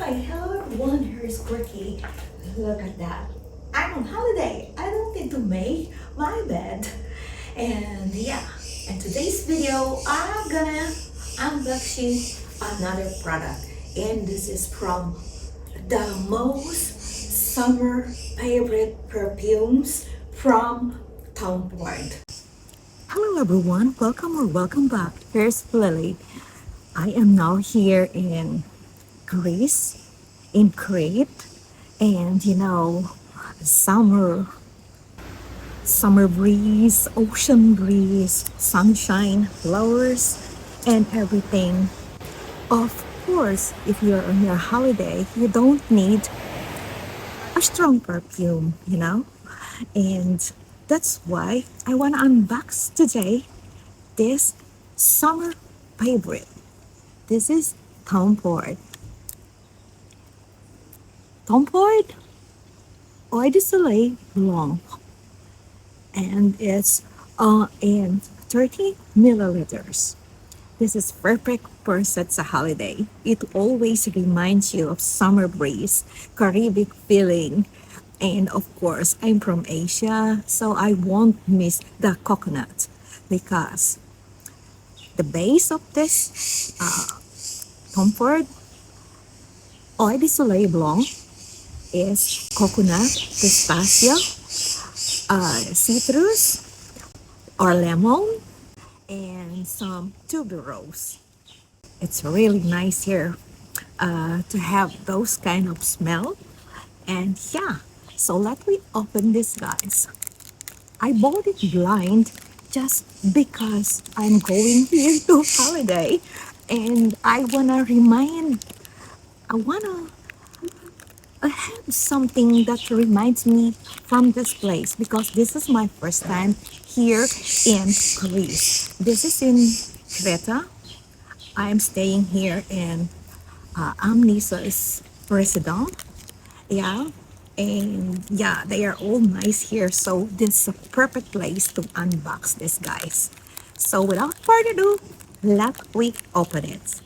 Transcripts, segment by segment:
Hi, hello everyone, here's Quirky. Look at that. I'm on holiday. I don't need to make my bed. And yeah, in today's video, I'm gonna unboxing another product. And this is from the most summer favorite perfumes from Tom Ford. Hello everyone, welcome or welcome back. Here's Lily. I am now here in Greece, in Crete, and summer breeze, ocean breeze, sunshine, flowers, and everything. Of course, if you're on your holiday, you don't need a strong perfume. And that's why I want to unbox today this summer favorite. This is Tom Ford. Tom Ford Eau de Soleil Blanc, and it's in 30 milliliters. This is perfect for such a holiday. It always reminds you of summer breeze, Caribbean feeling, and of course, I'm from Asia, so I won't miss the coconut because the base of this Tom Ford Eau de Soleil Blanc is coconut, pistachio, citrus or lemon, and some tuberose. It's really nice here to have those kind of smell. And yeah, so let me open this, guys. I bought it blind just because I'm going here to holiday, and I wanna have something that reminds me from this place because this is my first time here in Greece. This is in Crete. I'm staying here in Amnisa's residence. Yeah. And yeah, they are all nice here. So this is a perfect place to unbox this, guys. So without further ado, let we open it.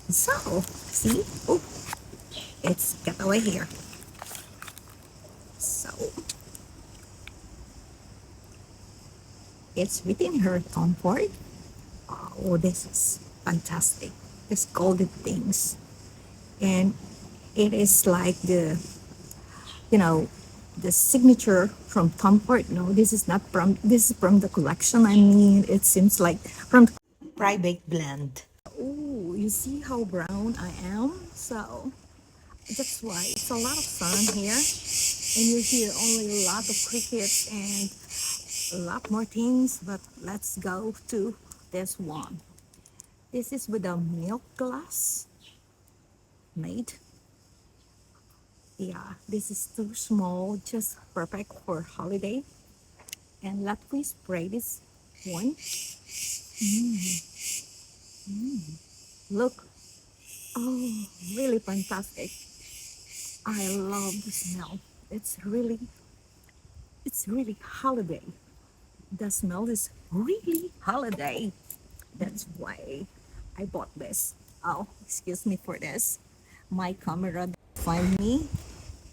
So see, oh, it's got away here. So it's within her Tom Ford. Oh, this is fantastic. This golden things. And it is like you know, the signature from Tom Ford. No, this is from the collection. I mean, it seems like from private blend. Oh, you see how brown I am? So that's why it's a lot of sun here. And you hear only a lot of crickets and a lot more things. But let's go to this one. This is with a milk glass made. Yeah, this is too small, just perfect for holiday. And let me spray this one. Look, oh, really fantastic. I love the smell. It's really holiday. The smell is really holiday. That's why I bought this. Oh, excuse me for this. My camera didn't find me.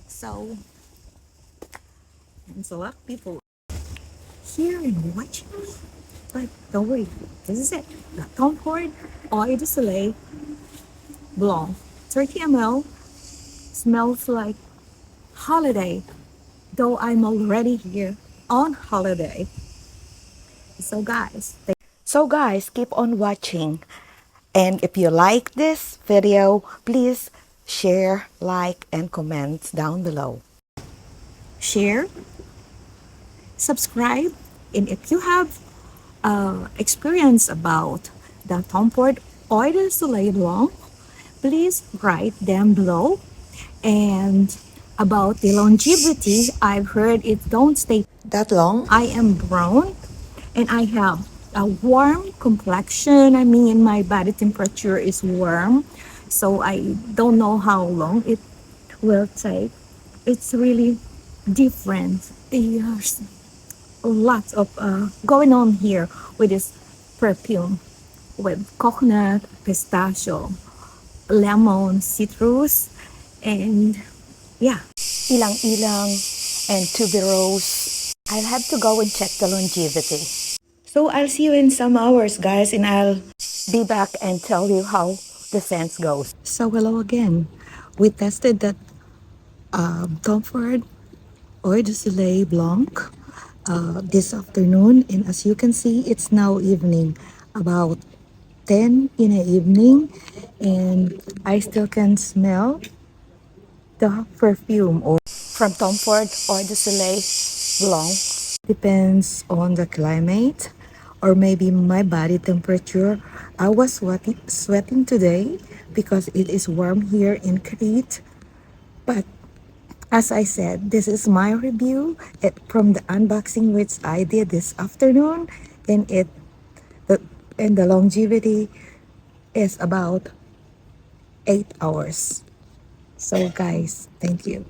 So, there's a lot of people here and watching me. But don't worry, this is it. The Tom Ford Eau de Soleil Blanc, 30 ml, smells like holiday, though I'm already here on holiday. So guys, keep on watching. And if you like this video, please share, like, and comment down below. Share, subscribe, and if you have experience about the Tom Ford Eau de Soleil Blanc, please write them below. And about the longevity, I've heard it don't stay that long. I am brown and I have a warm complexion. I mean, my body temperature is warm, so I don't know how long it will take. It's really different. There's lots of going on here with this perfume with coconut, pistachio, lemon, citrus, and yeah, ilang-ilang and tuberose. I'll have to go and check the longevity. So I'll see you in some hours, guys, and I'll be back and tell you how the scents goes. So hello again. We tested that Tom Ford Eau de Soleil Blanc this afternoon, and as you can see, it's now evening, about 10 in the evening, and I still can smell the perfume or from Tom Ford Eau de Soleil Blanc. Depends on the climate or maybe my body temperature. I was sweating today because it is warm here in Crete. But as I said, this is my review from the unboxing which I did this afternoon, and the, and the longevity is about 8 hours. So guys, thank you.